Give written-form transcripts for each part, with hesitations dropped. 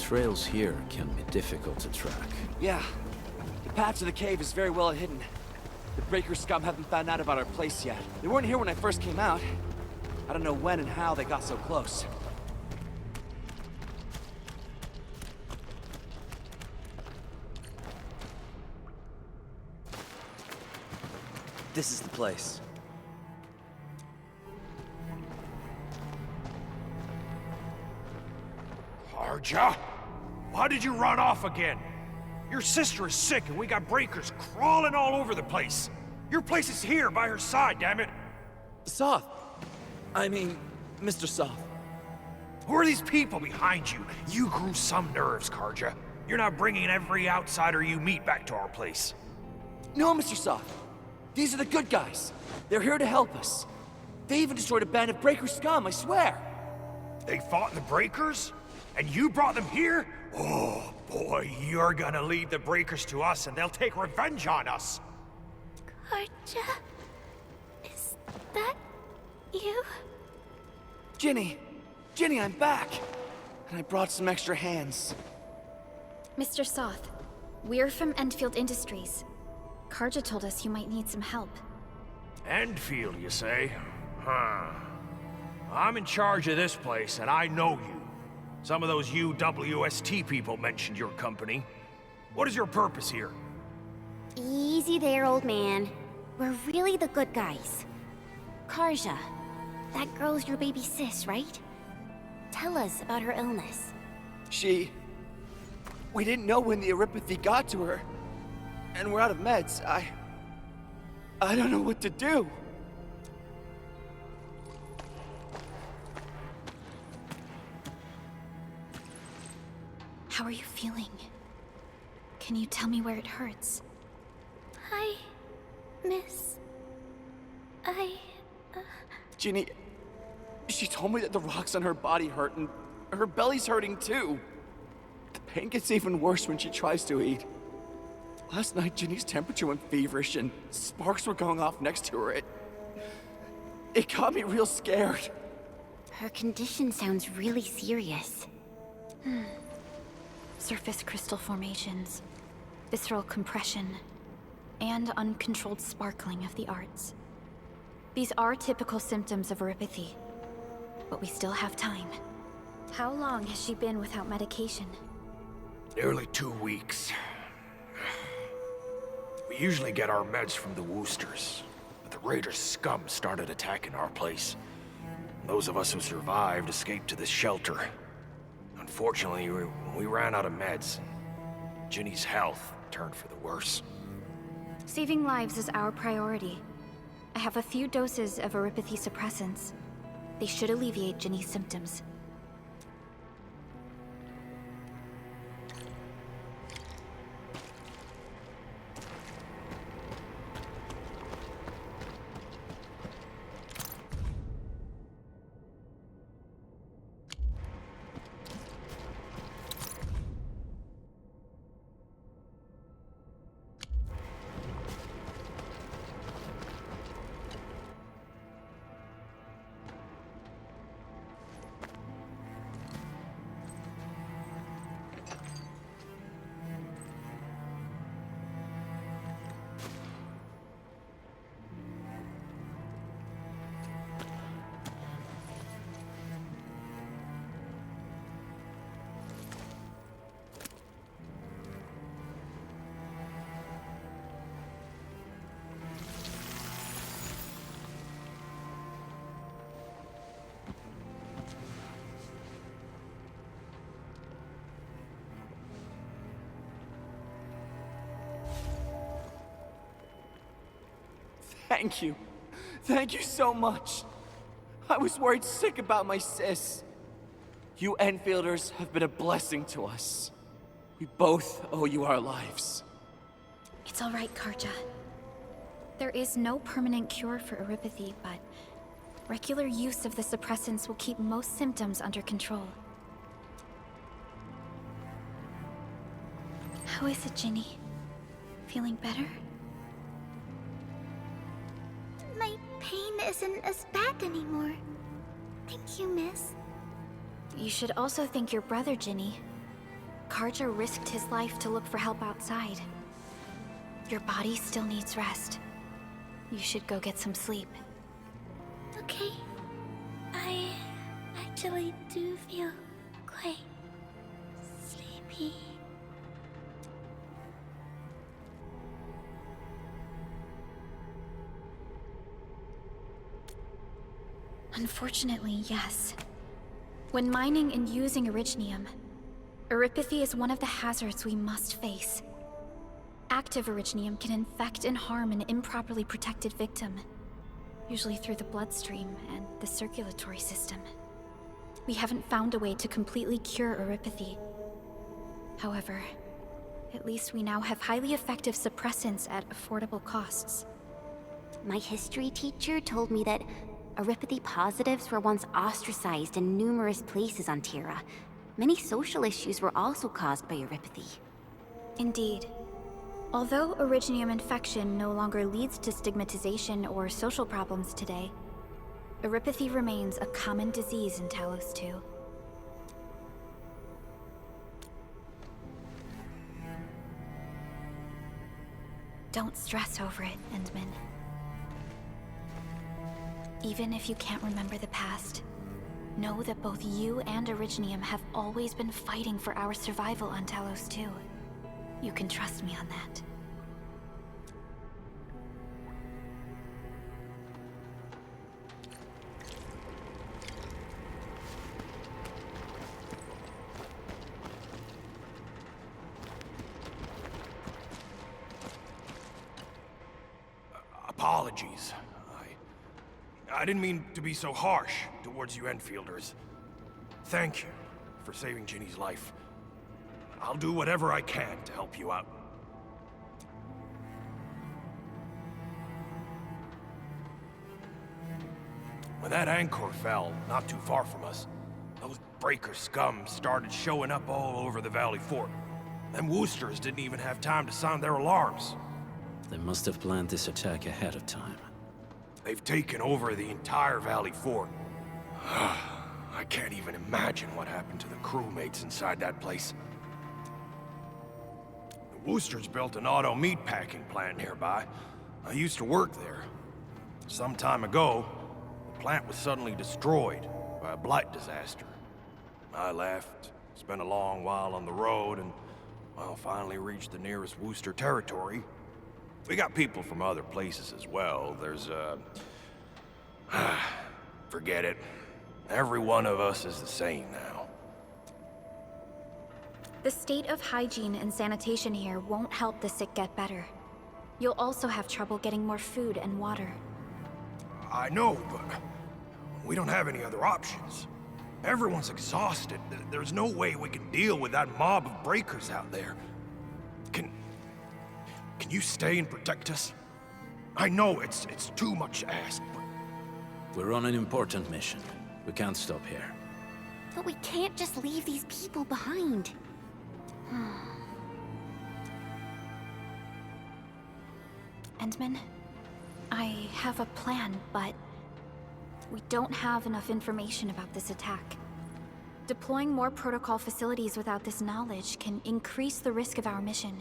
trails here can be difficult to track. Yeah. The path to the cave is very well hidden. The Breaker scum haven't found out about our place yet. They weren't here when I first came out. I don't know when and how they got so close. This is the place. Karja? Why did you run off again? Your sister is sick and we got breakers crawling all over the place. Your place is here by her side, damn it. Soth. I mean, Mr. Soth. Who are these people behind you? You grew some nerves, Karja. You're not bringing every outsider you meet back to our place. No, Mr. Soth. These are the good guys. They're here to help us. They even destroyed a band of Breaker scum, I swear. They fought the breakers? And you brought them here? Oh, boy, you're gonna lead the breakers to us and they'll take revenge on us. Karja? Is that you? Ginny! Ginny, I'm back! And I brought some extra hands. Mr. Soth, we're from Endfield Industries. Karja told us you might need some help. Endfield, you say? Huh. I'm in charge of this place, and I know you. Some of those UWST people mentioned your company. What is your purpose here? Easy there, old man. We're really the good guys. Karja, that girl's your baby sis, right? Tell us about her illness. We didn't know when the Eripathy got to her. And we're out of meds. I don't know what to do. How are you feeling? Can you tell me where it hurts? Hi, miss. Ginny, she told me that the rocks on her body hurt and her belly's hurting too. The pain gets even worse when she tries to eat. Last night, Ginny's temperature went feverish and sparks were going off next to her. It got me real scared. Her condition sounds really serious. Surface crystal formations, visceral compression, and uncontrolled sparkling of the arts. These are typical symptoms of Eripathy, but we still have time. How long has she been without medication? Nearly 2 weeks. We usually get our meds from the Woosters, but the Raiders' scum started attacking our place. Those of us who survived escaped to this shelter. Unfortunately, we ran out of meds. Ginny's health turned for the worse. Saving lives is our priority. I have a few doses of Eripathy suppressants. They should alleviate Ginny's symptoms. Thank you. Thank you so much. I was worried sick about my sis. You Enfielders have been a blessing to us. We both owe you our lives. It's all right, Karja. There is no permanent cure for Eripathy, but regular use of the suppressants will keep most symptoms under control. How is it, Ginny? Feeling better? My pain isn't as bad anymore. Thank you, miss. You should also thank your brother, Ginny. Karja risked his life to look for help outside. Your body still needs rest. You should go get some sleep. Okay. I actually do feel quite sleepy. Unfortunately, yes. When mining and using Orignium, Eripathy is one of the hazards we must face. Active Orignium can infect and harm an improperly protected victim, usually through the bloodstream and the circulatory system. We haven't found a way to completely cure Eripathy. However, at least we now have highly effective suppressants at affordable costs. My history teacher told me that Eripathy positives were once ostracized in numerous places on Terra. Many social issues were also caused by Eripathy. Indeed. Although Orignium infection no longer leads to stigmatization or social problems today, Eripathy remains a common disease in Talos 2. Don't stress over it, Endman. Even if you can't remember the past, know that both you and Orignium have always been fighting for our survival on Talos 2. You can trust me on that. Apologies. I didn't mean to be so harsh towards you Enfielders. Thank you for saving Ginny's life. I'll do whatever I can to help you out. When that anchor fell, not too far from us, those breaker scum started showing up all over the Valley Fort. Them Woosters didn't even have time to sound their alarms. They must have planned this attack ahead of time. They've taken over the entire Valley Fort. I can't even imagine what happened to the crewmates inside that place. The Woosters built an auto meatpacking plant nearby. I used to work there. Some time ago, the plant was suddenly destroyed by a blight disaster. I left, spent a long while on the road, and, well, finally reached the nearest Wooster territory. We got people from other places as well. There's, forget it. Every one of us is the same now. The state of hygiene and sanitation here won't help the sick get better. You'll also have trouble getting more food and water. I know, but we don't have any other options. Everyone's exhausted. There's no way we can deal with that mob of breakers out there. Can you stay and protect us? I know it's too much to ask, but... We're on an important mission. We can't stop here. But we can't just leave these people behind. Endman, I have a plan, but we don't have enough information about this attack. Deploying more protocol facilities without this knowledge can increase the risk of our mission,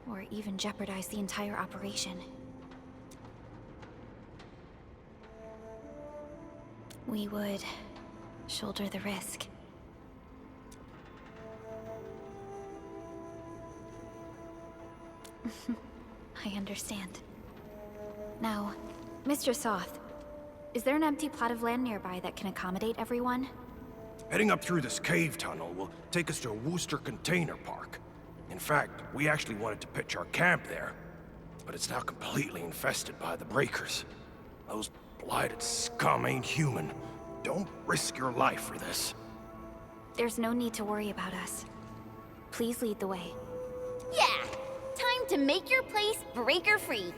or even jeopardize the entire operation. We would shoulder the risk. I understand. Now, Mr. Soth, is there an empty plot of land nearby that can accommodate everyone? Heading up through this cave tunnel will take us to a Wooster container park. In fact, we actually wanted to pitch our camp there, but it's now completely infested by the breakers. Those blighted scum ain't human. Don't risk your life for this. There's no need to worry about us. Please lead the way. Yeah! Time to make your place breaker-free.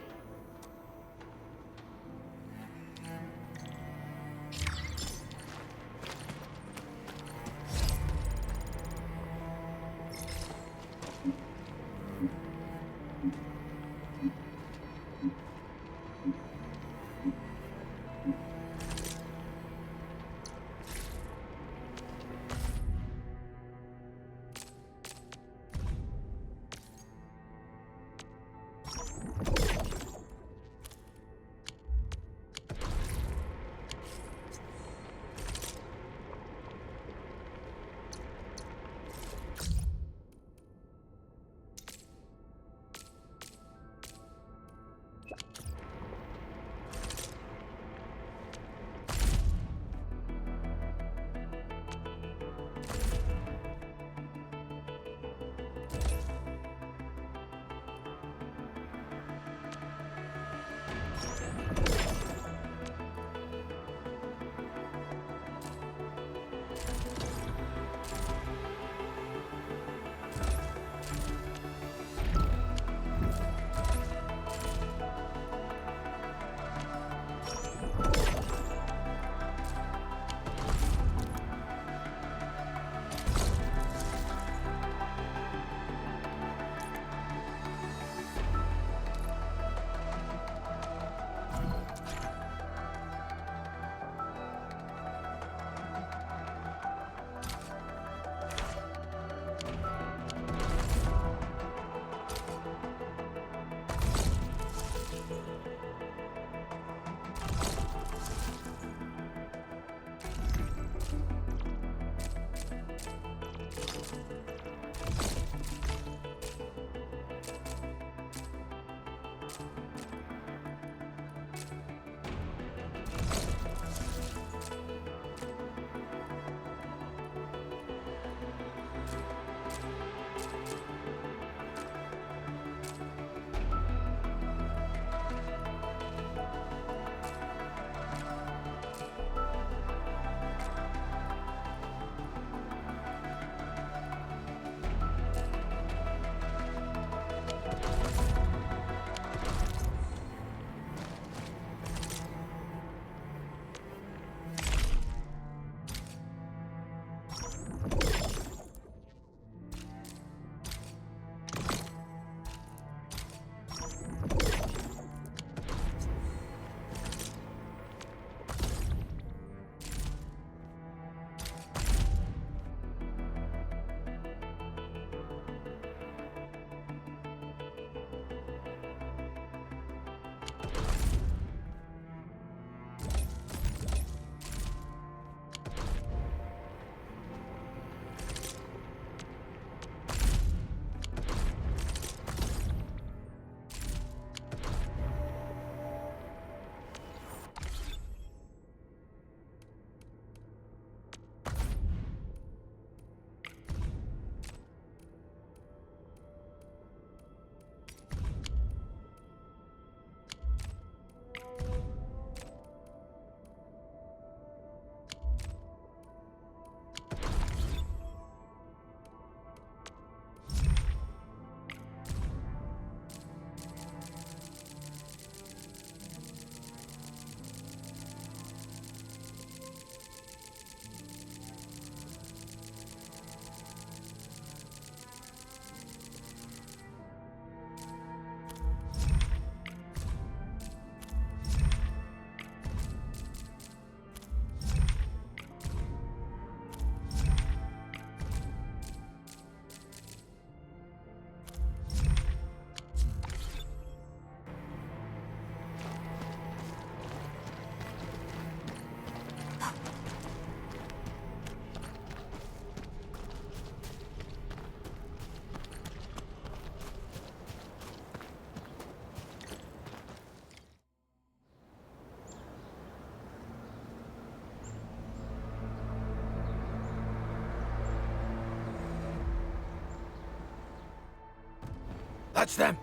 That's them!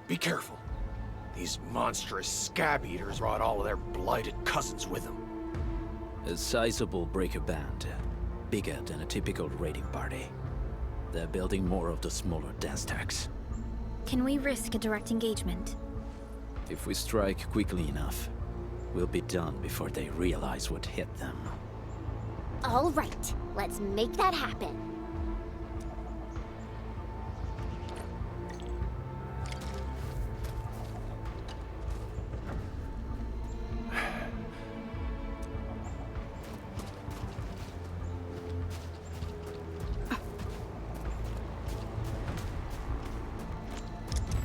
Be careful. These monstrous scab eaters brought all of their blighted cousins with them. A sizable breaker band. Bigger than a typical raiding party. They're building more of the smaller dance tags. Can we risk a direct engagement? If we strike quickly enough, we'll be done before they realize what hit them. All right, let's make that happen.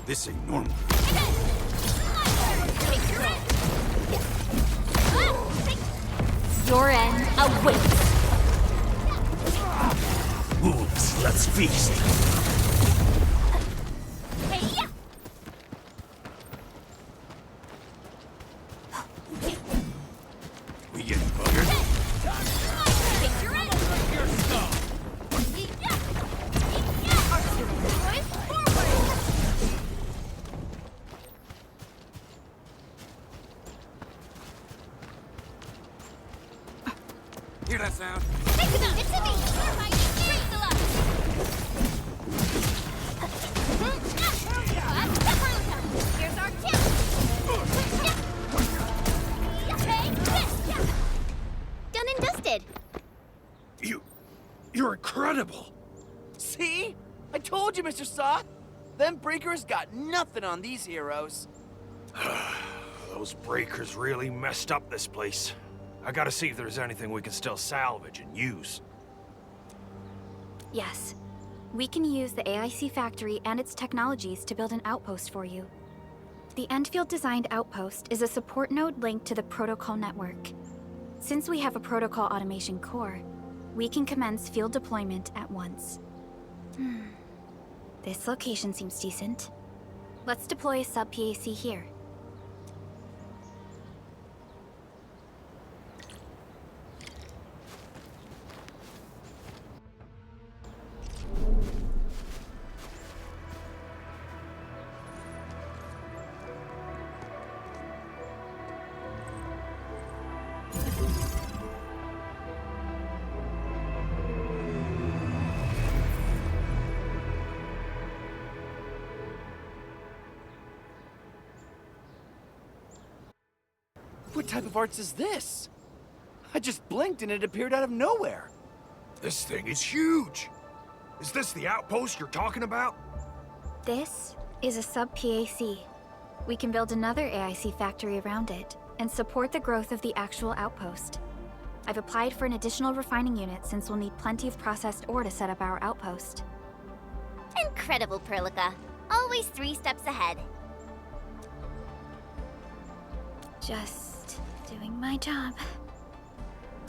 This ain't normal. Your end awaits. Wolves, let's feast. Hey-ya! We getting buggered? Take your end. Your skull. Hear that sound? It's a me! You're my Here's our tip! Take this! Done and dusted! You're incredible! See? I told you, Mr. Saw! Them breakers got nothing on these heroes. Those breakers really messed up this place. I gotta see if there's anything we can still salvage and use. Yes. We can use the AIC factory and its technologies to build an outpost for you. The Endfield designed outpost is a support node linked to the protocol network. Since we have a protocol automation core, we can commence field deployment at once. This location seems decent. Let's deploy a sub-PAC here. What type of arts is this? I just blinked and it appeared out of nowhere. This thing is huge! Is this the outpost you're talking about? This is a sub-PAC. We can build another AIC factory around it and support the growth of the actual outpost. I've applied for an additional refining unit since we'll need plenty of processed ore to set up our outpost. Incredible, Perlica. Always 3 steps ahead. Just doing my job.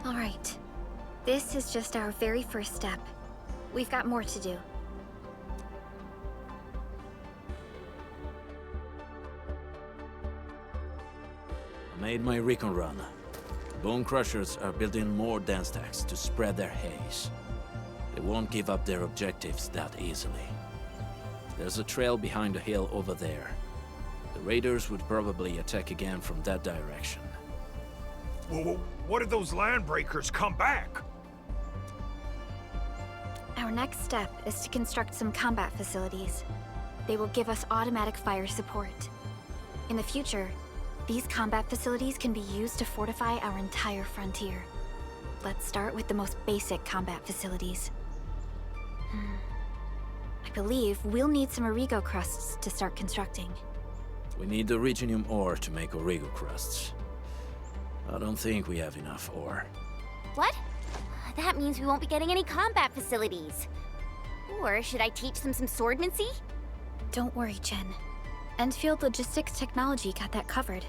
All right. This is just our very first step. We've got more to do. I made my recon run. Bone Crushers are building more dance stacks to spread their haze. They won't give up their objectives that easily. There's a trail behind the hill over there. The raiders would probably attack again from that direction. Well, what if those land breakers come back? Our next step is to construct some combat facilities. They will give us automatic fire support. In the future, these combat facilities can be used to fortify our entire frontier. Let's start with the most basic combat facilities. I believe we'll need some Origo crusts to start constructing. We need the Reginium ore to make Origo crusts. I don't think we have enough ore. What? That means we won't be getting any combat facilities. Or should I teach them some swordmancy? Don't worry, Jen. Endfield Logistics Technology got that covered.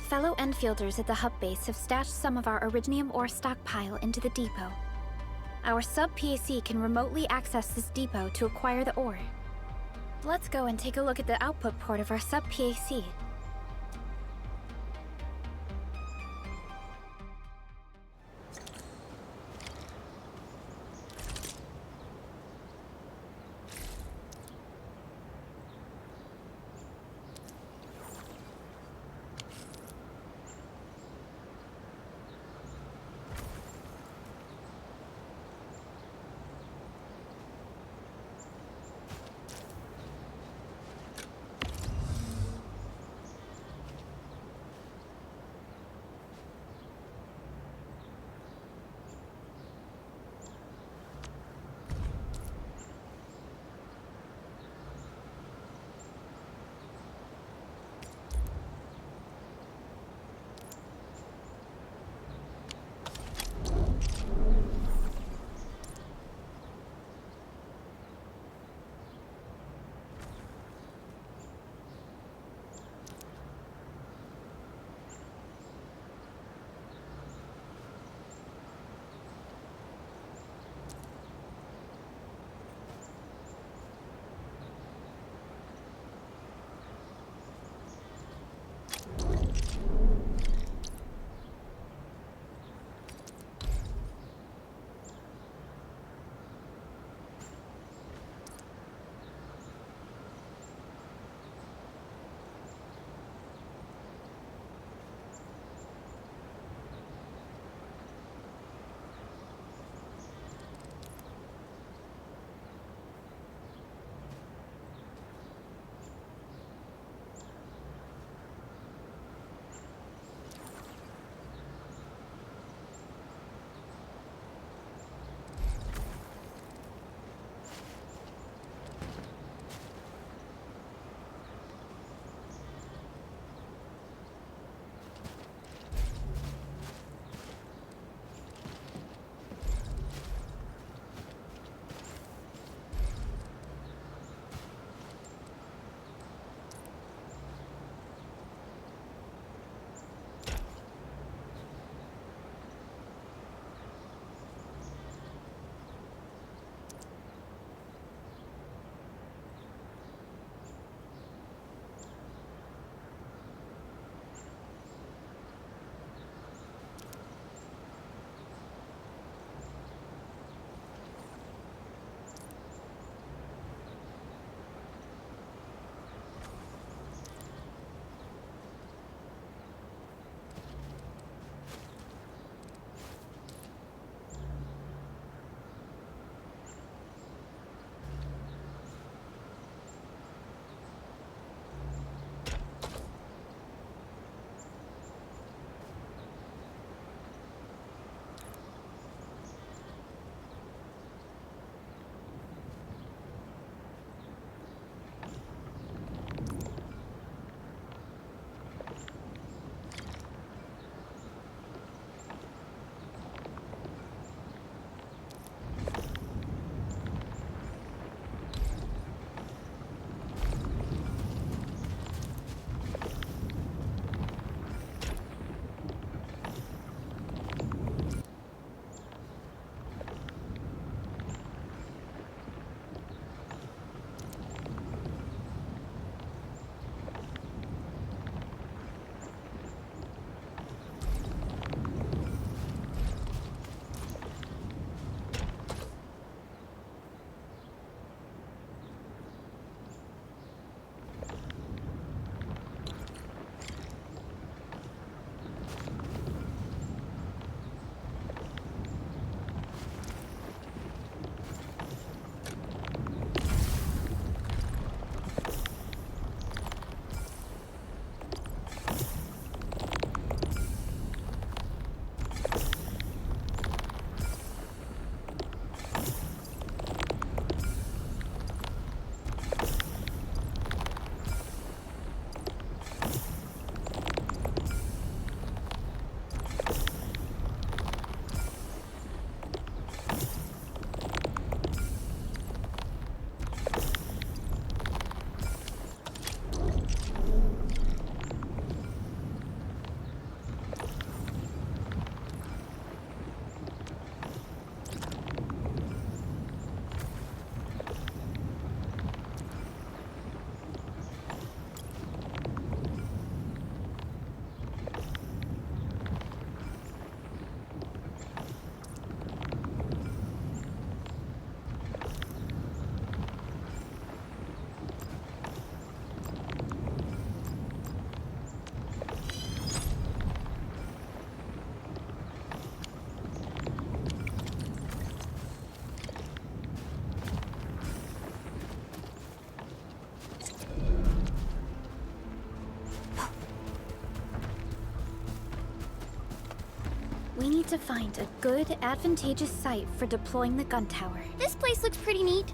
Fellow Endfielders at the hub base have stashed some of our Originium ore stockpile into the depot. Our sub-PAC can remotely access this depot to acquire the ore. Let's go and take a look at the output port of our sub-PAC. to find a good, advantageous site for deploying the gun tower. This place looks pretty neat.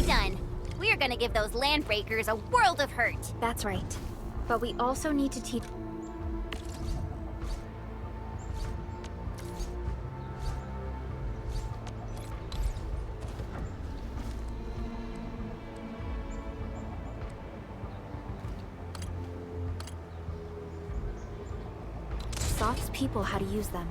Done. We're gonna give those landbreakers a world of hurt. That's right. But we also need to teach... Soft's people how to use them.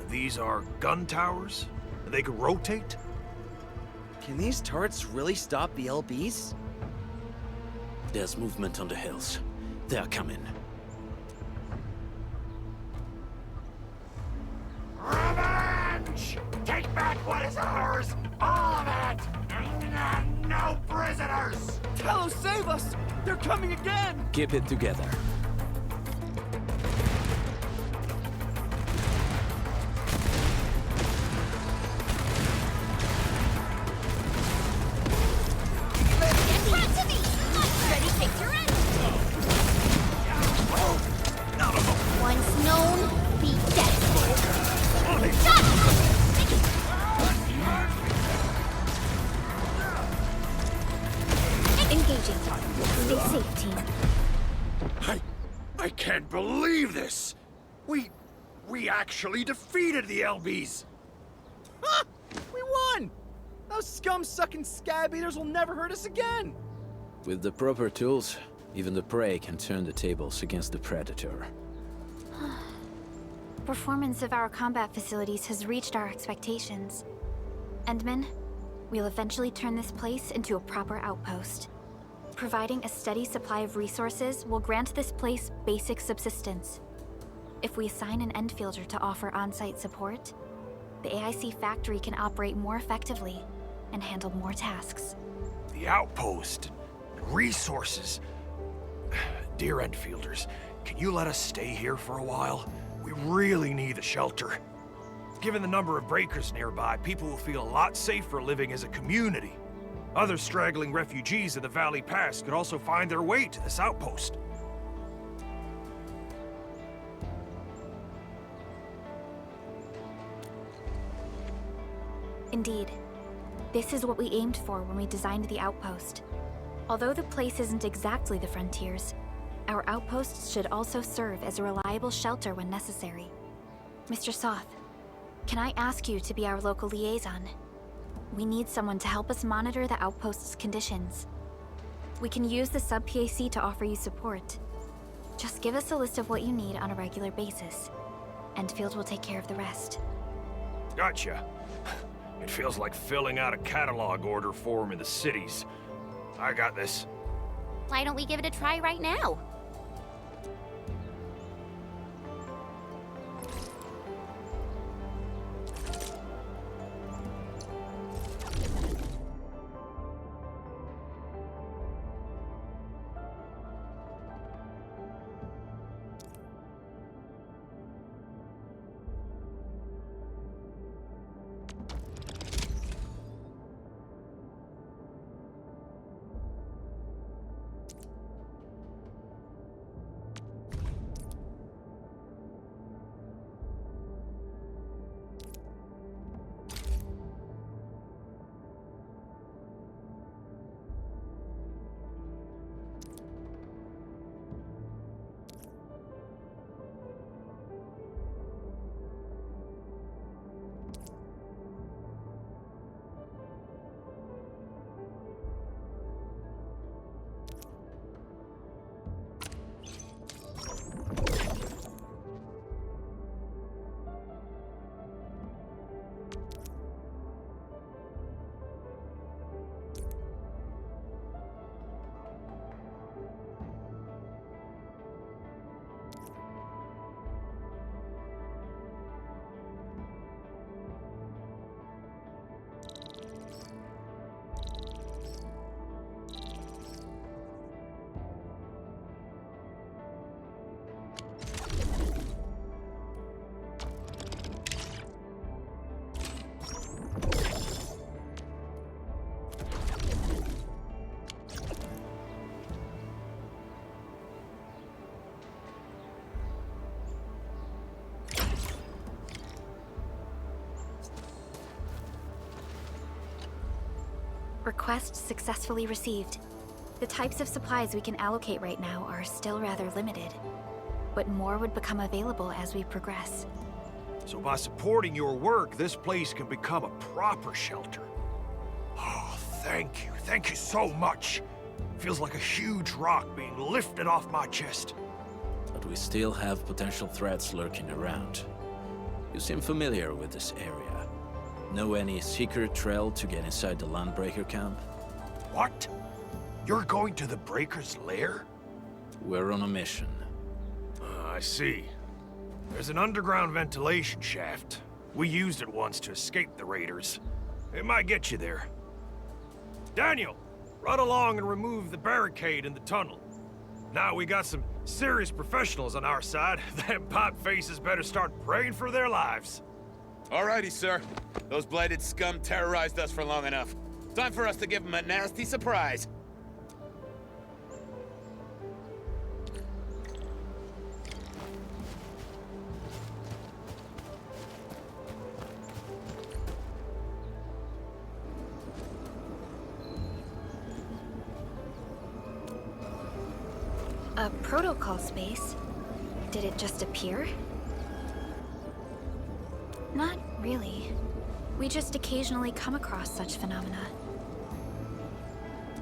These are gun towers? They can rotate? Can these turrets really stop the LBs? There's movement on the hills. They are coming. Revenge! Take back what is ours! All of it! And no prisoners! Talos, save us! They're coming again! Keep it together. I can't believe this! We actually defeated the LBs! won! Those scum-sucking scab eaters will never hurt us again! With the proper tools, even the prey can turn the tables against the predator. Performance of our combat facilities has reached our expectations. Endman, we'll eventually turn this place into a proper outpost. Providing a steady supply of resources will grant this place basic subsistence. If we assign an Endfielder to offer on-site support, the AIC factory can operate more effectively and handle more tasks. The outpost and resources. Dear Endfielders, can you let us stay here for a while? We really need a shelter. Given the number of breakers nearby, people will feel a lot safer living as a community. Other straggling refugees of the Valley Pass could also find their way to this outpost. Indeed. This is what we aimed for when we designed the outpost. Although the place isn't exactly the frontiers, our outposts should also serve as a reliable shelter when necessary. Mr. Soth, can I ask you to be our local liaison? We need someone to help us monitor the outpost's conditions. We can use the sub-PAC to offer you support. Just give us a list of what you need on a regular basis. Endfield will take care of the rest. Gotcha. It feels like filling out a catalog order form in the cities. I got this. Why don't we give it a try right now? Request successfully received. The types of supplies we can allocate right now are still rather limited, but more would become available as we progress. So by supporting your work, this place can become a proper shelter. Oh, thank you. Thank you so much. Feels like a huge rock being lifted off my chest. But we still have potential threats lurking around. You seem familiar with this area. Know any secret trail to get inside the Landbreaker camp? What? You're going to the Breaker's lair? We're on a mission. I see. There's an underground ventilation shaft. We used it once to escape the raiders. It might get you there. Daniel, run along and remove the barricade in the tunnel. Now we got some serious professionals on our side. Them pipe faces better start praying for their lives. Alrighty, sir. Those blighted scum terrorized us for long enough. Time for us to give them a nasty surprise. A protocol space? Did it just appear? Not really. We just occasionally come across such phenomena.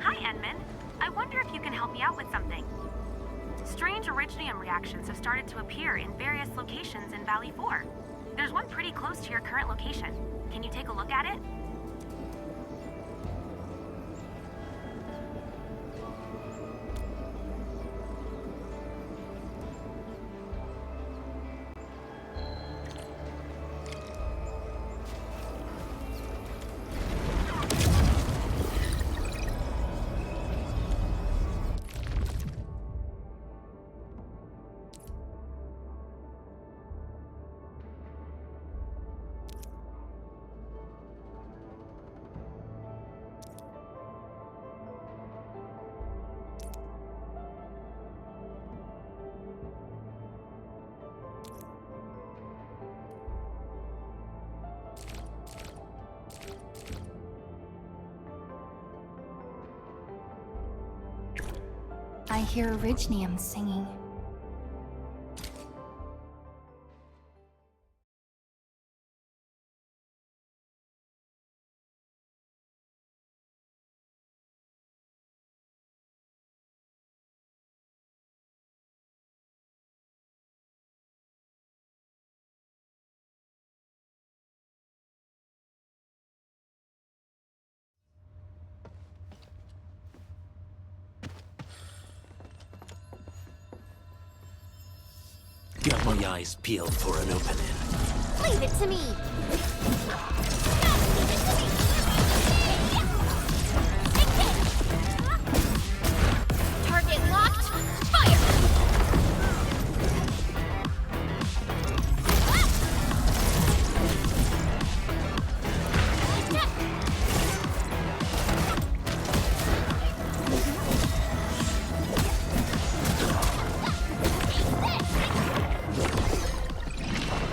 Hi, Edmund. I wonder if you can help me out with something. Strange originium reactions have started to appear in various locations in Valley 4. There's one pretty close to your current location. Can you take a look at it? I hear originium singing. Got my eyes peeled for an opening. Leave it to me! Target locked! Fire!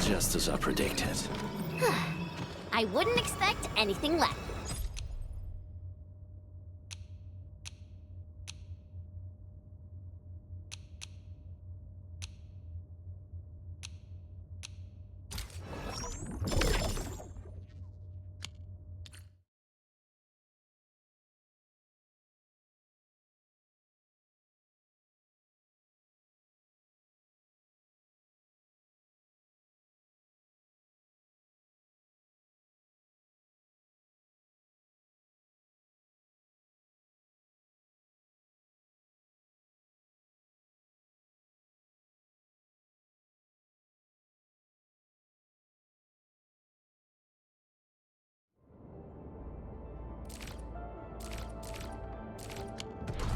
Just as I predicted. I wouldn't expect anything less.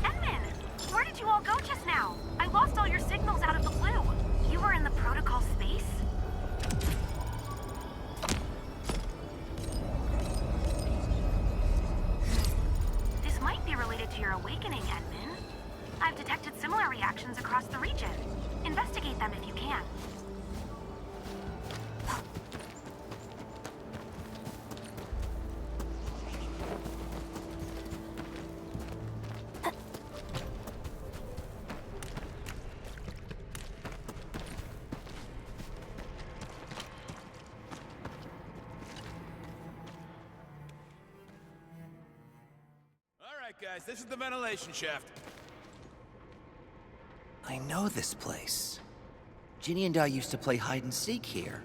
Edmund! Where did you all go just now? I lost all your signals out of the blue. You were in the protocol space? This might be related to your awakening, Edmund. I've detected similar reactions across the region. Investigate them if you can. Guys, this is the ventilation shaft. I know this place. Ginny and I used to play hide and seek here.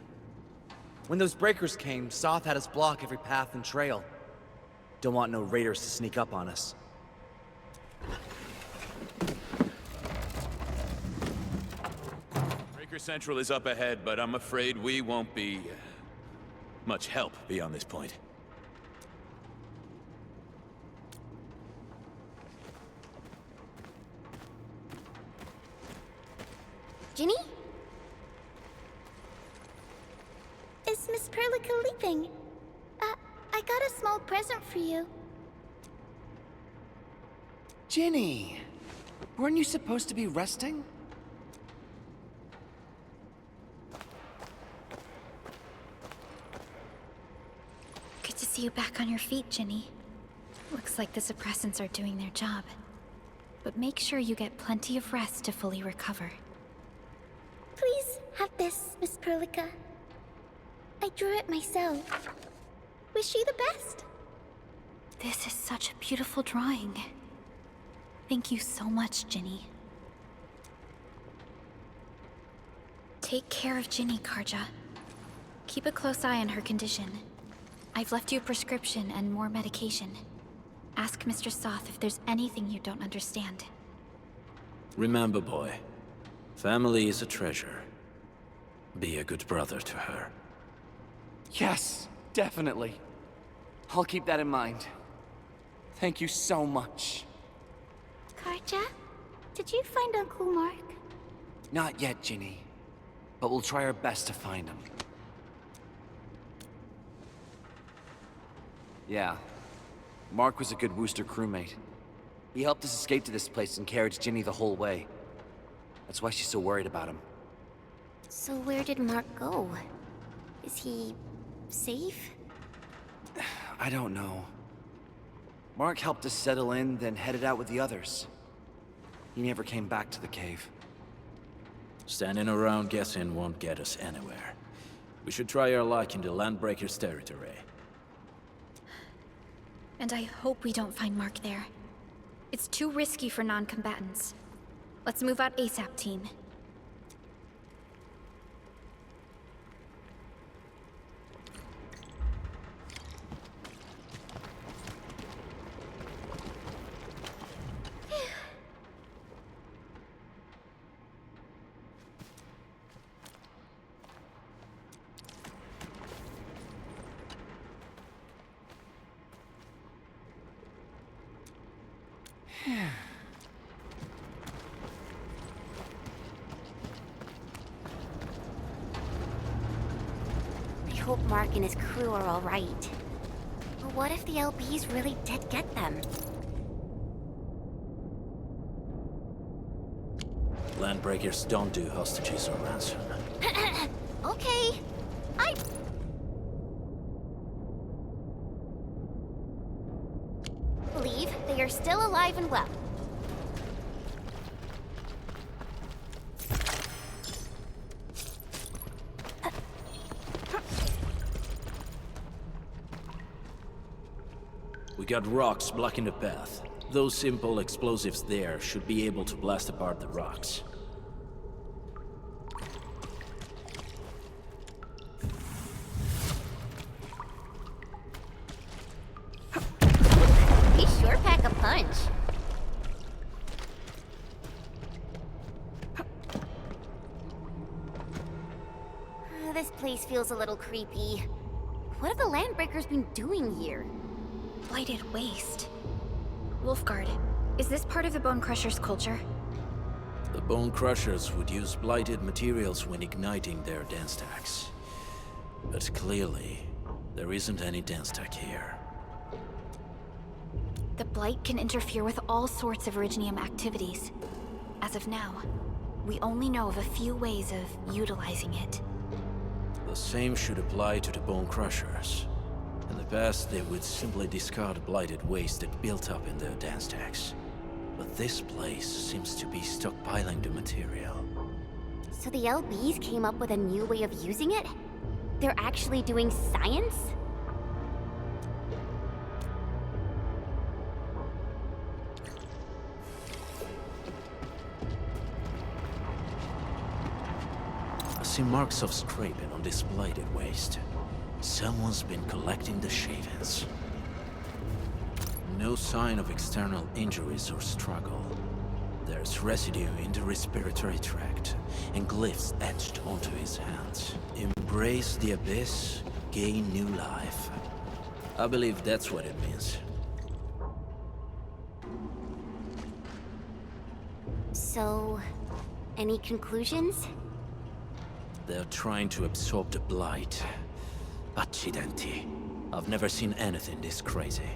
When those breakers came, Soth had us block every path and trail. Don't want no raiders to sneak up on us. Breaker Central is up ahead, but I'm afraid we won't be much help beyond this point. Ginny? Is Miss Perlica leaving? I got a small present for you. Ginny! Weren't you supposed to be resting? Good to see you back on your feet, Ginny. Looks like the suppressants are doing their job. But make sure you get plenty of rest to fully recover. Please have this, Miss Perlica. I drew it myself. Wish you the best. This is such a beautiful drawing. Thank you so much, Ginny. Take care of Ginny, Karja. Keep a close eye on her condition. I've left you a prescription and more medication. Ask Mr. Soth if there's anything you don't understand. Remember, boy, family is a treasure. Be a good brother to her. Yes, definitely. I'll keep that in mind. Thank you so much. Karja, did you find Uncle Mark? Not yet, Ginny. But we'll try our best to find him. Yeah. Mark was a good Wooster crewmate. He helped us escape to this place and carried Ginny the whole way. That's why she's so worried about him. So where did Mark go? Is he safe? I don't know. Mark helped us settle in, then headed out with the others. He never came back to the cave. Standing around guessing won't get us anywhere. We should try our luck in the Landbreaker's territory. And I hope we don't find Mark there. It's too risky for non-combatants. Let's move out ASAP, team. I hope Mark and his crew are all right. But what if the LBs really did get them? Landbreakers don't do hostages or ransom. Okay. I believe they are still alive and well. We got rocks blocking the path. Those simple explosives there should be able to blast apart the rocks. They sure pack a punch. This place feels a little creepy. What have the Landbreakers been doing here? Blighted waste. Wolfguard, is this part of the Bone Crusher's culture? The Bone Crushers would use blighted materials when igniting their dance stacks. But clearly, there isn't any dance stack here. The Blight can interfere with all sorts of Originium activities. As of now, we only know of a few ways of utilizing it. The same should apply to the Bone Crushers. In the past, they would simply discard blighted waste that built up in their dance stacks. But this place seems to be stockpiling the material. So the LBs came up with a new way of using it? They're actually doing science? I see marks of scraping on this blighted waste. Someone's been collecting the shavings. No sign of external injuries or struggle. There's residue in the respiratory tract, and glyphs etched onto his hands. Embrace the abyss, gain new life. I believe that's what it means. So, any conclusions? They're trying to absorb the blight. Accidenti. I've never seen anything this crazy.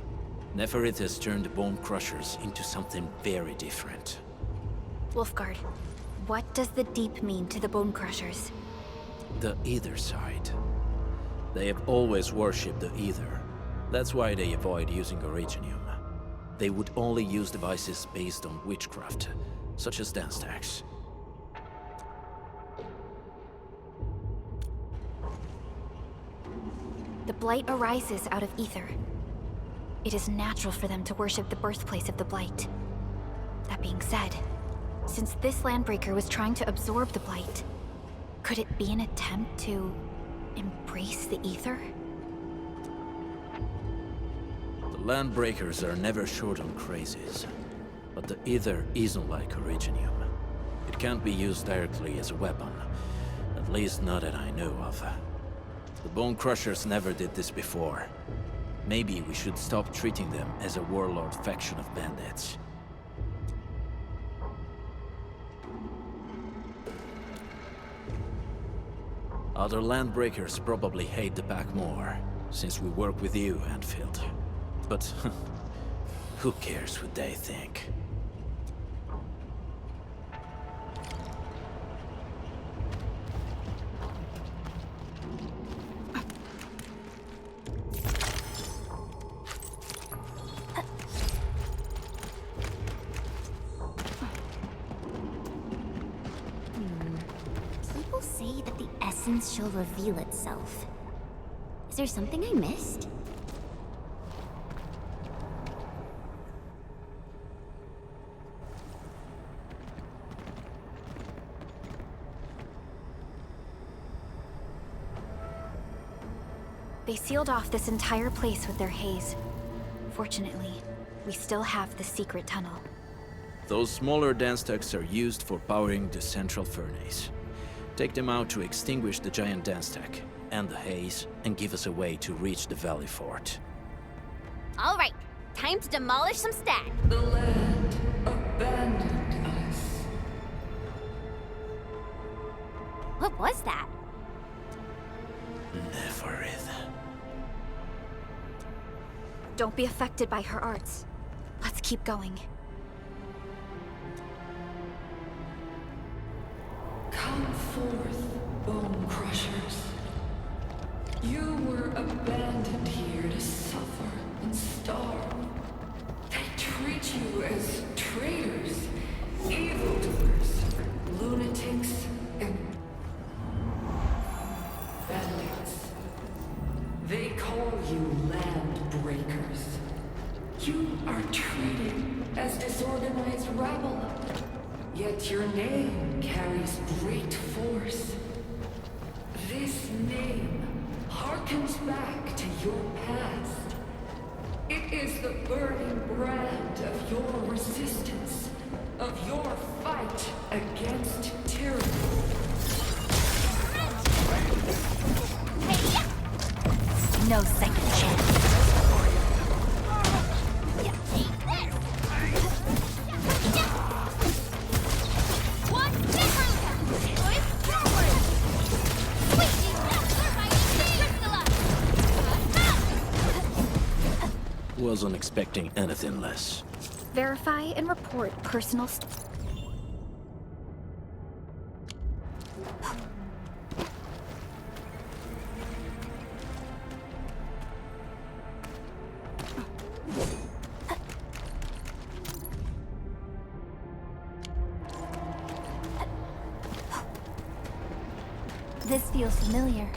Neferith has turned the Bone Crushers into something very different. Wolfguard, what does the Deep mean to the Bone Crushers? The Ether side. They have always worshipped the Ether. That's why they avoid using Originium. They would only use devices based on witchcraft, such as dance stacks. The Blight arises out of ether. It is natural for them to worship the birthplace of the Blight. That being said, since this Landbreaker was trying to absorb the Blight, could it be an attempt to embrace the ether? The Landbreakers are never short on crazes, but the ether isn't like Originium. It can't be used directly as a weapon, at least not that I know of. The Bone Crushers never did this before. Maybe we should stop treating them as a warlord faction of bandits. Other Landbreakers probably hate the pack more, since we work with you, Endfield. But who cares what they think? People say that the essence shall reveal itself. Is there something I missed? They sealed off this entire place with their haze. Fortunately, we still have the secret tunnel. Those smaller dance stacks are used for powering the central furnace. Take them out to extinguish the giant dance stack and the haze, and give us a way to reach the Valley Fort. All right, time to demolish some stacks. The land abandoned us. What was that? Never. Don't be affected by her arts. Let's keep going. Come forth, Bone Crushers. You were abandoned here to suffer and starve. They treat you as traitors, evildoers, lunatics, and bandits. They call you Landbreakers. You are treated as disorganized rabble. Yet your name carries great force. This name harkens back to your past. It is the burning brand of your resistance, of your fight against tyranny. No second chance. Wasn't expecting anything less. Verify and report personal This feels familiar.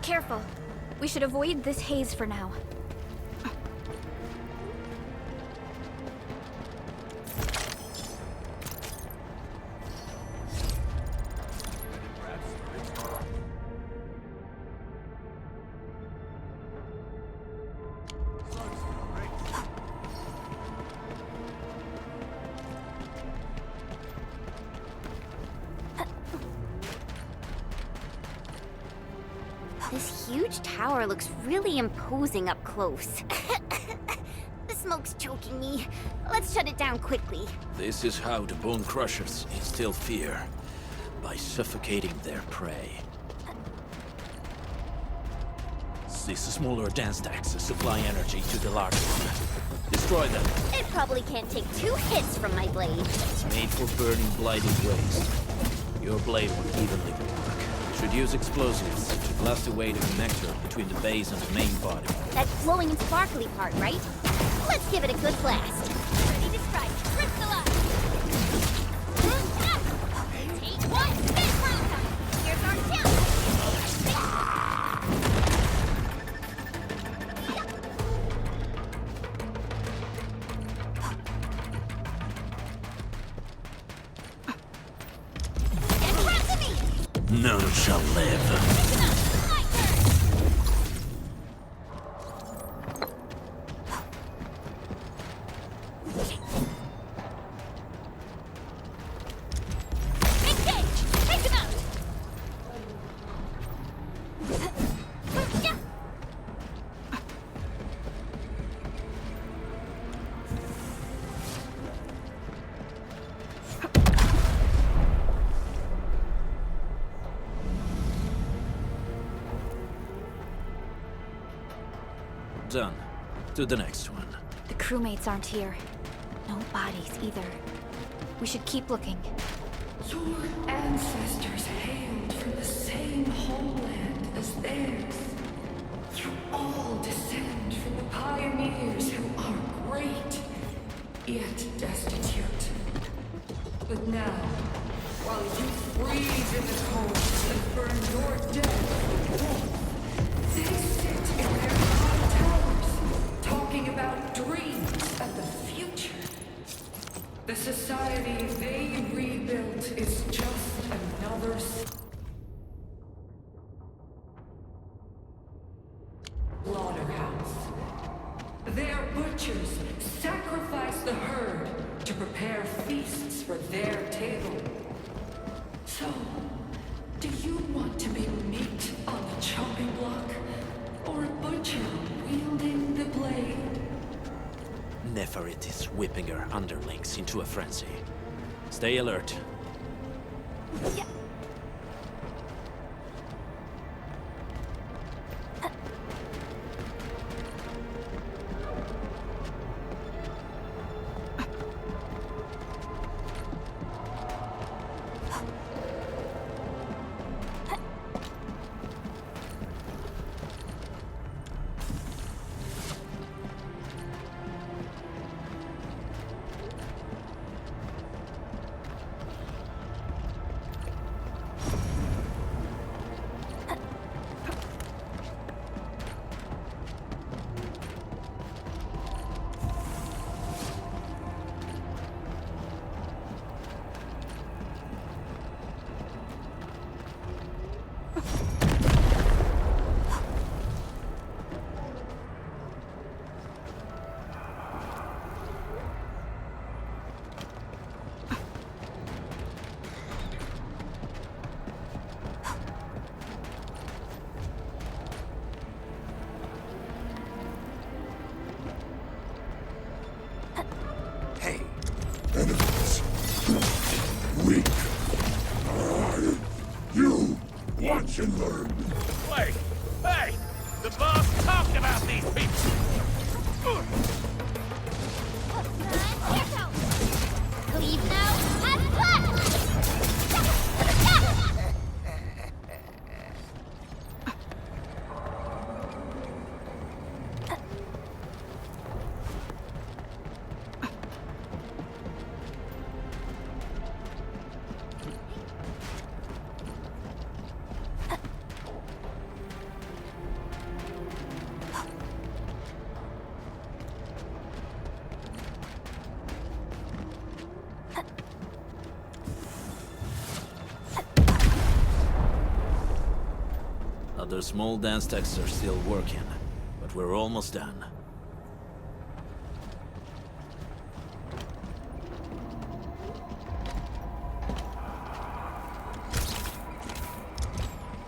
Careful. We should avoid this haze for now. This huge tower looks really imposing up close. The smoke's choking me. Let's shut it down quickly. This is how the Bone Crushers instill fear, by suffocating their prey. these smaller dance stacks supply energy to the larger one. Destroy them. It probably can't take 2 hits from my blade. It's made for burning blighted waste. Your blade will evenly work. You should use explosives to blast away the connector between the base and the main body. That glowing and sparkly part, right? Let's give it a good blast. Ready to strike. Crystallize! Take 1! Here's our chance! None shall live. Done. To the next one. The crewmates aren't here. No bodies either. We should keep looking. Your ancestors hailed from the same homeland as theirs. You all descend from the pioneers who are great, yet destitute. But now, while you freeze in the cold and burn your dead with warmth, they sit in their high towers, talking about dreams and the future. The society they rebuilt is just another slaughterhouse. Their butchers sacrifice the herd to prepare feasts for their table. So, do you want to be meat on the chopping block, or a butcher wielding the blade? Neferit is whipping her underlings into a frenzy. Stay alert. Yeah. Enemies. Weak. You watch and learn. Wait! Hey! The boss talked about these people! Leave now and flash! Other small dance stacks are still working, but we're almost done.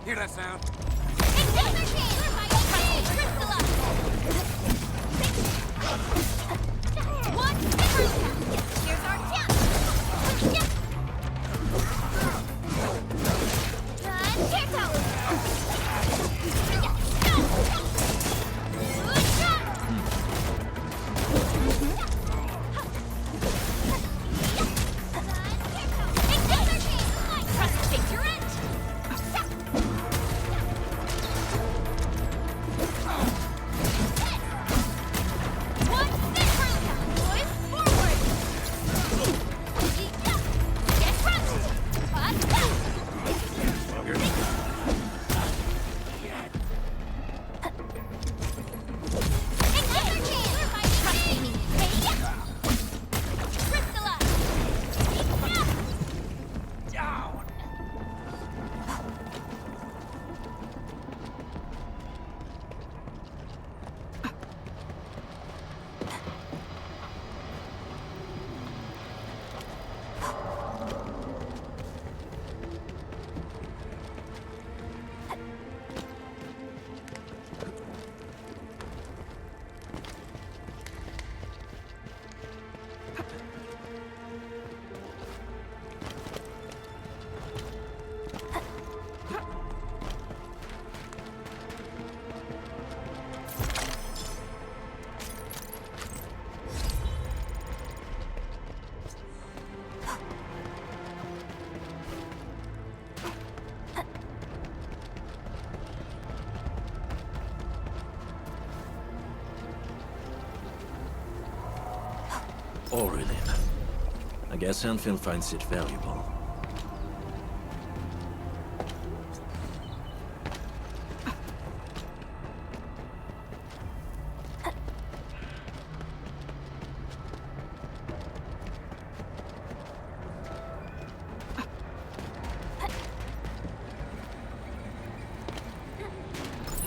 Hear that sound? Aurelin. I guess Endfield finds it valuable.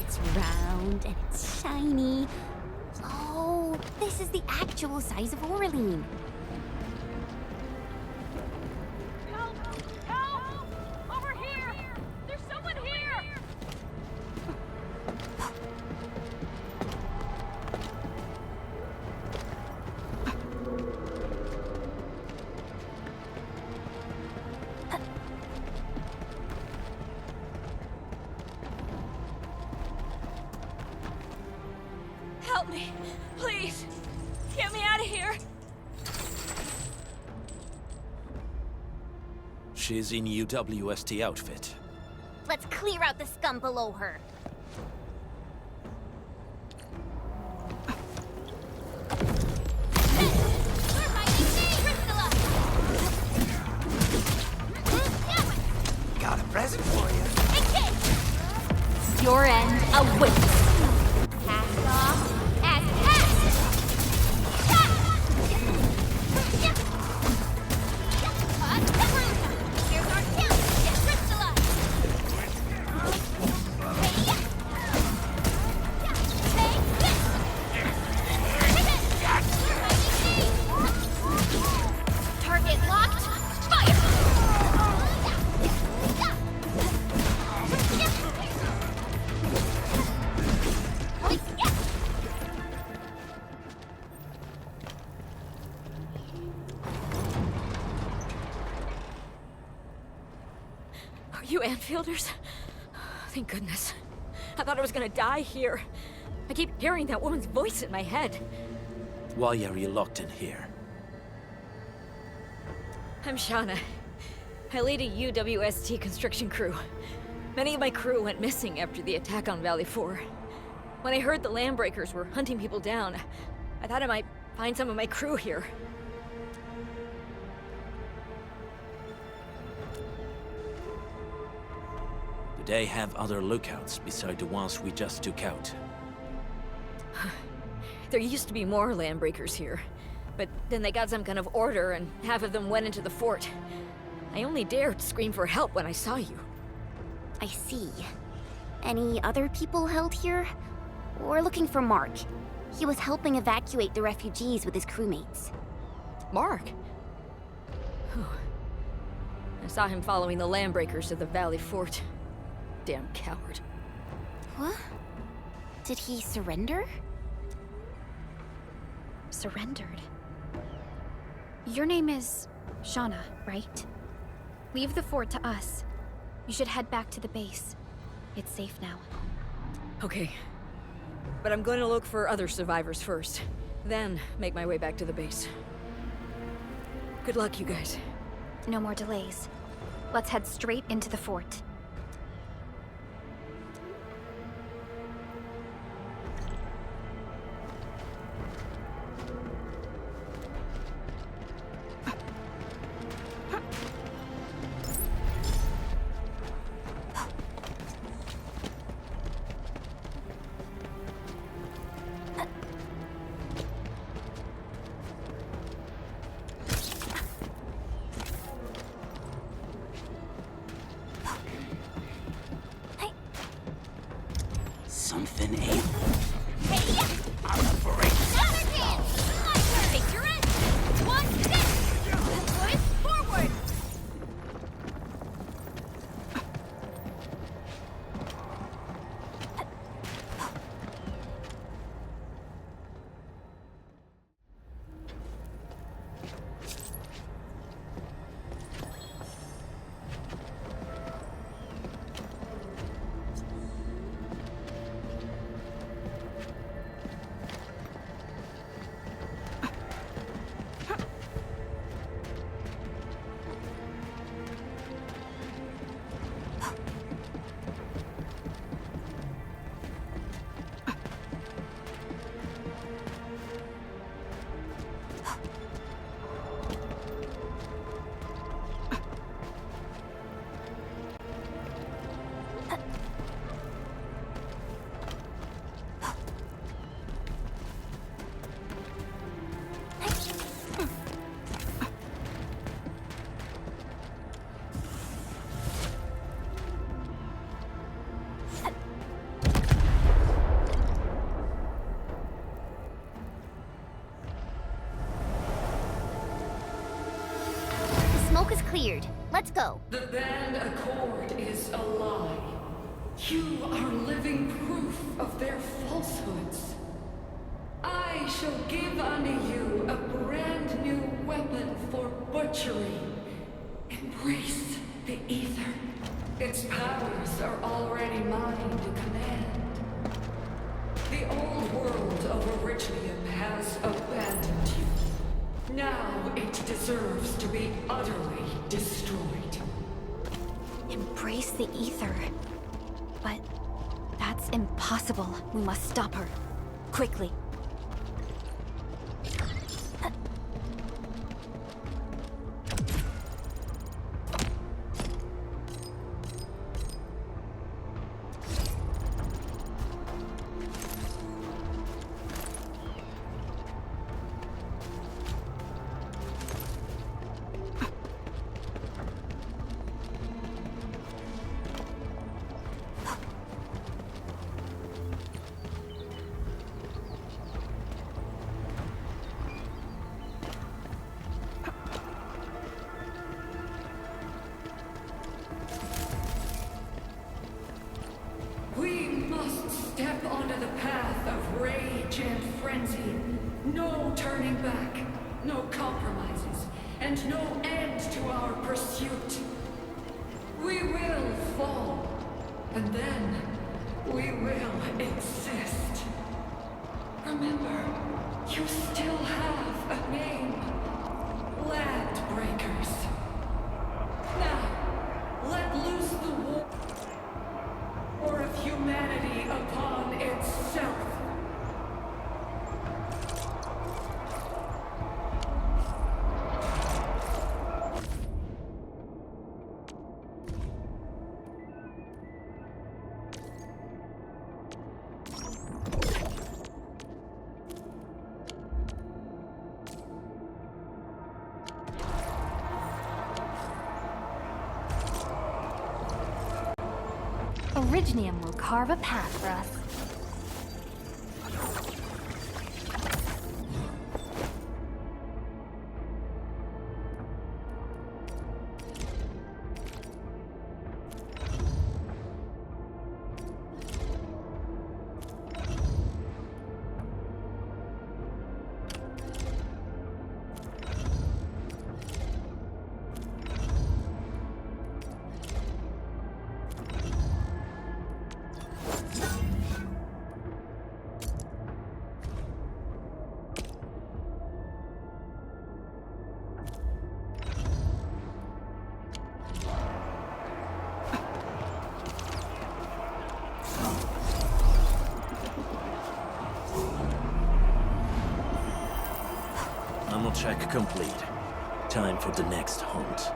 It's round and it's shiny. Oh, this is the actual size of Aurelin. Help! Help! Over here! There's someone here! Help me! Please! Get me out of here! She's in UWST outfit. Let's clear out the scum below her. Got a present for you. Your end awaits. Cast off as cast. Here's our chance. Get crystallized. Take this. Target locked. Fire. Are you Anfielders? Thank goodness. I thought I was gonna die here. I keep hearing that woman's voice in my head. Why are you locked in here? I'm Shauna. I lead a UWST construction crew. Many of my crew went missing after the attack on Valley 4. When I heard the Landbreakers were hunting people down, I thought I might find some of my crew here. Do they have other lookouts beside the ones we just took out? There used to be more Landbreakers here, but then they got some kind of order and half of them went into the fort. I only dared scream for help when I saw you. I see. Any other people held here? We're looking for Mark. He was helping evacuate the refugees with his crewmates. Mark? Whew. I saw him following the Landbreakers to the Valley Fort. Damn coward. What? Did he surrender? Surrendered. Your name is Shauna, right? Leave the fort to us. You should head back to the base. It's safe now. Okay. But I'm going to look for other survivors first. Then make my way back to the base. Good luck, you guys. No more delays. Let's head straight into the fort. Something ain't. Take your end! One step! Push forward! is cleared. Let's go. The band accord is a lie. You are living proof of their falsehoods. I shall give unto you a brand new weapon for butchery. Embrace the ether. Its powers are already mine to command. The old world of Originium has abandoned you. Now it deserves to be utterly destroyed. Embrace the ether. But that's impossible. We must stop her. Quickly. Step onto the path of rage and frenzy. No turning back, no compromises, and no end to our pursuit. We will fall, and then we will exist. Remember, you still have a name. Land Breakers. Now, let loose the war of humanity upon itself. Originium will carve a path for us. Ammo check complete. Time for the next hunt.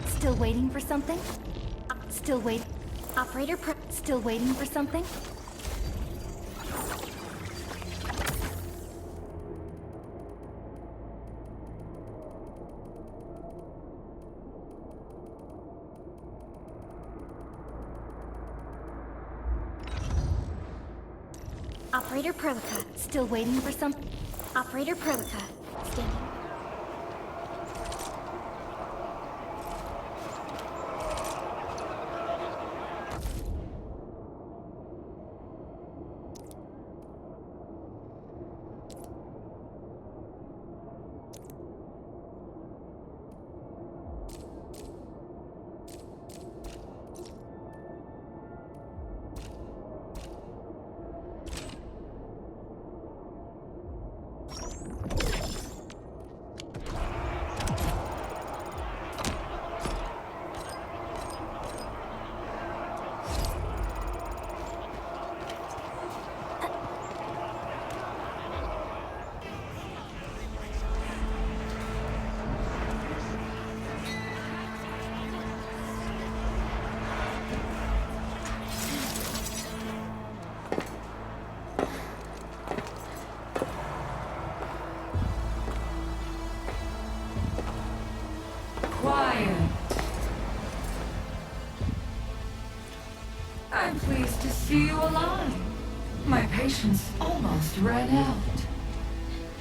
Still waiting for something? Still wait. Still waiting for something? Operator Prolica. Still waiting for some. Operator Prolica. Standing. I'm pleased to see you alive. My patience almost ran out.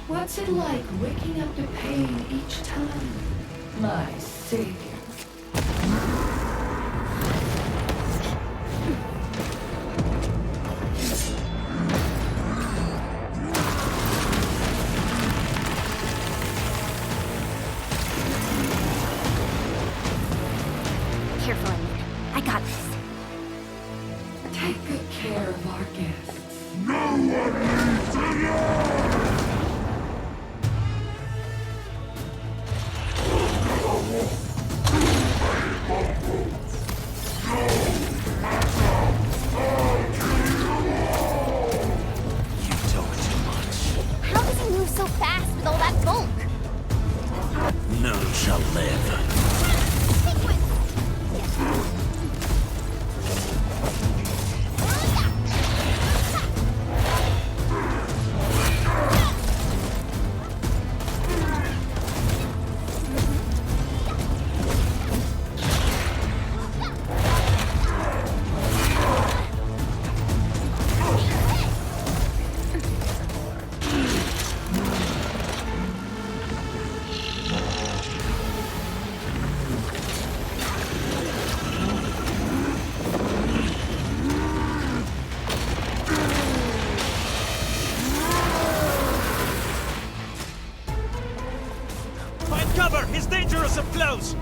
What's it like waking up to pain each time? My savior. Careful, Onion. I got this. Take good care of our guests. No one needs to know! You talk too much. How does he move so fast with all that bulk? None shall live. Find cover! He's dangerous up close!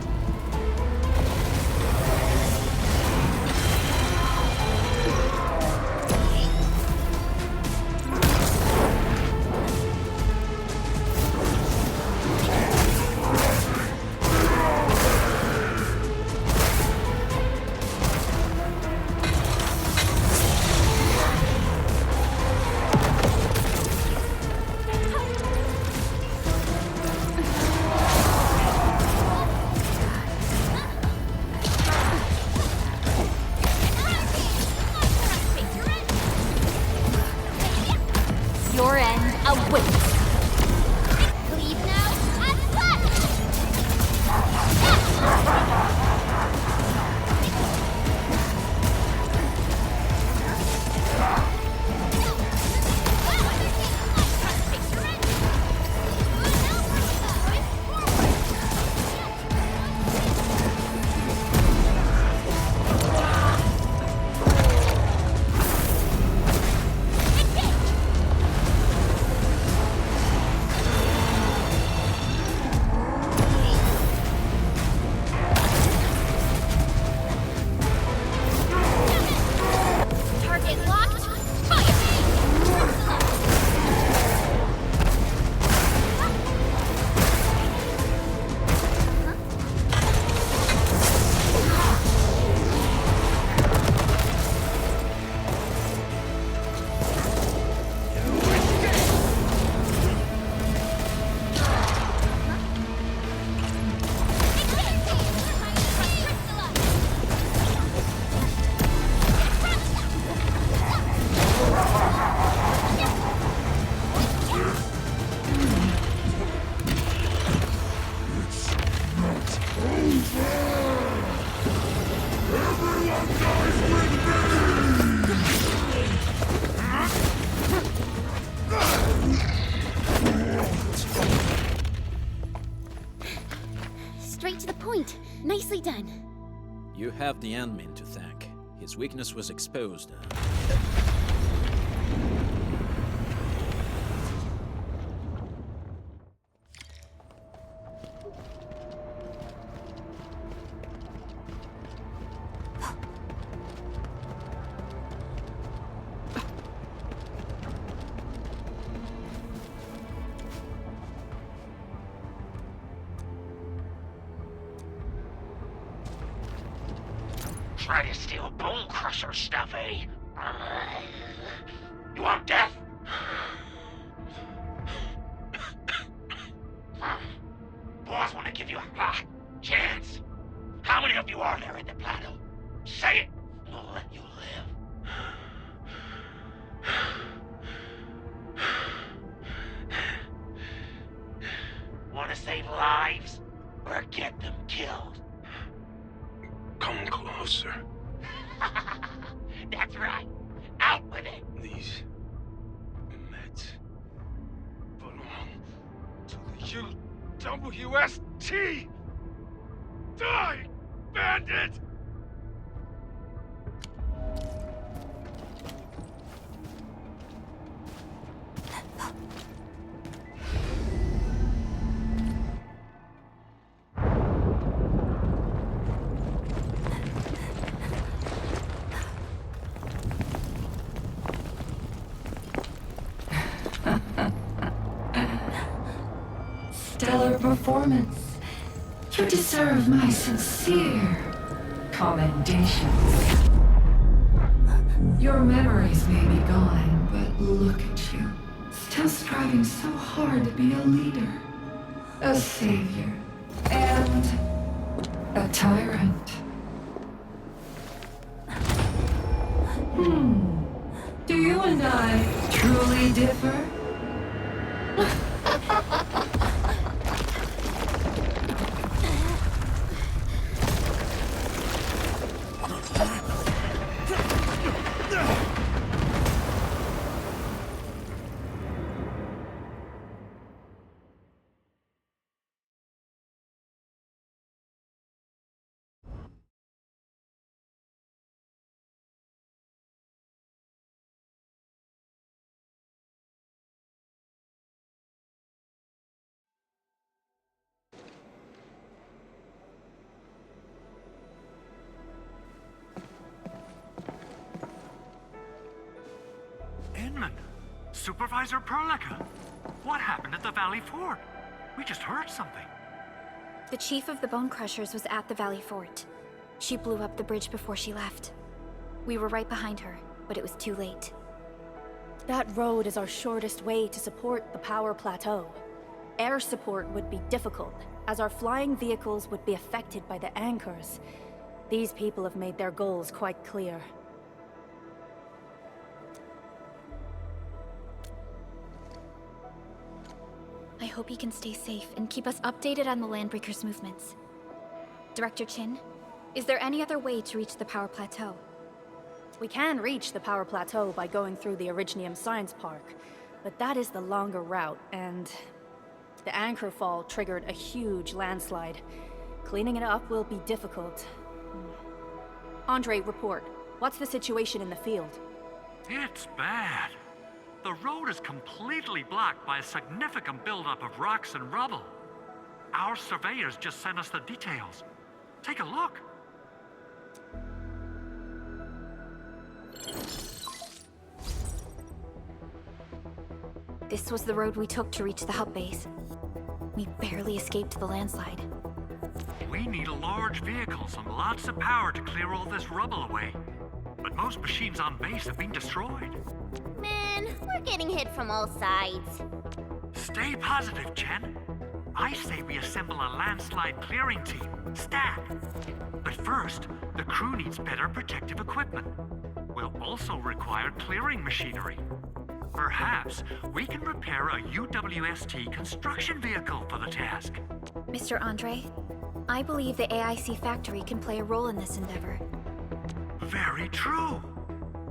Your end awaits. Leave now and target locked. Fire! Straight to the point. Nicely done. You have the admin to thank. His weakness was exposed. Try to steal Bone Crusher stuff, eh? You want death? Boss want to give you a chance. How many of you are there in the plateau? Say it, and I'll let you live. Want to save lives, or get them killed? Come closer. That's right. Out with it. These meds belong You WST! Die, bandit! Stellar performance. You deserve my sincere commendations. Your memories may be gone, but look at you. Still striving so hard to be a leader, a savior, and a tyrant. Do you and I truly differ? Supervisor Perlica, what happened at the Valley Fort? We just heard something. The chief of the Bone Crushers was at the Valley Fort. She blew up the bridge before she left. We were right behind her, but it was too late. That road is our shortest way to support the power plateau. Air support would be difficult, as our flying vehicles would be affected by the anchors. These people have made their goals quite clear. I hope he can stay safe and keep us updated on the Landbreakers' movements. Director Chin, is there any other way to reach the power plateau? We can reach the power plateau by going through the Originium Science Park, but that is the longer route, and the anchor fall triggered a huge landslide. Cleaning it up will be difficult. Andre, report. What's the situation in the field? It's bad. The road is completely blocked by a significant buildup of rocks and rubble. Our surveyors just sent us the details. Take a look. This was the road we took to reach the hub base. We barely escaped the landslide. We need large vehicles and lots of power to clear all this rubble away. But most machines on base have been destroyed. Man, we're getting hit from all sides. Stay positive, Chen. I say we assemble a landslide clearing team, stat. But first, the crew needs better protective equipment. We'll also require clearing machinery. Perhaps we can repair a UWST construction vehicle for the task. Mr. Andre, I believe the AIC factory can play a role in this endeavor. Very true.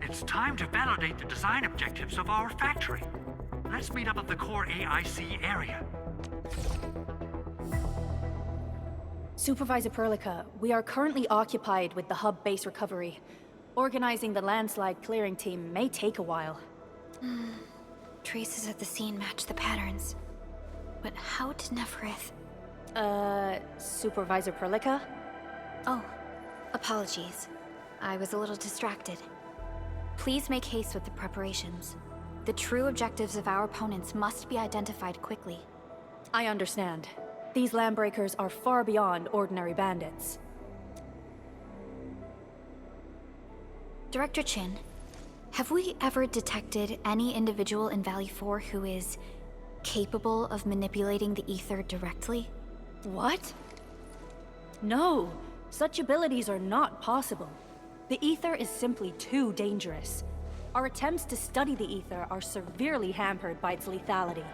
It's time to validate the design objectives of our factory. Let's meet up at the core AIC area. Supervisor Perlica, we are currently occupied with the hub base recovery. Organizing the landslide clearing team may take a while. Traces at the scene match the patterns. But how did Neferith... Supervisor Perlica? Oh, apologies. I was a little distracted. Please make haste with the preparations. The true objectives of our opponents must be identified quickly. I understand. These Landbreakers are far beyond ordinary bandits. Director Chin, have we ever detected any individual in Valley 4 who is capable of manipulating the ether directly? What? No, such abilities are not possible. The ether is simply too dangerous. Our attempts to study the ether are severely hampered by its lethality.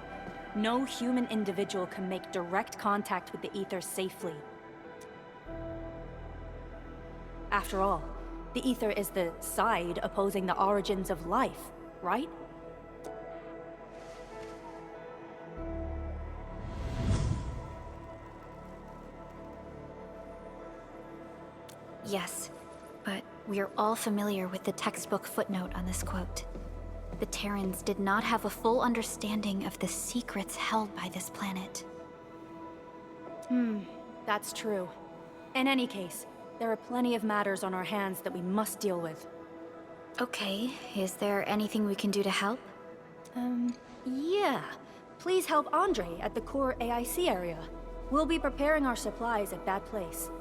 No human individual can make direct contact with the ether safely. After all, the ether is the side opposing the origins of life, right? Yes, but we're all familiar with the textbook footnote on this quote. The Terrans did not have a full understanding of the secrets held by this planet. That's true. In any case, there are plenty of matters on our hands that we must deal with. Okay, is there anything we can do to help? Yeah. Please help Andre at the core AIC area. We'll be preparing our supplies at that place.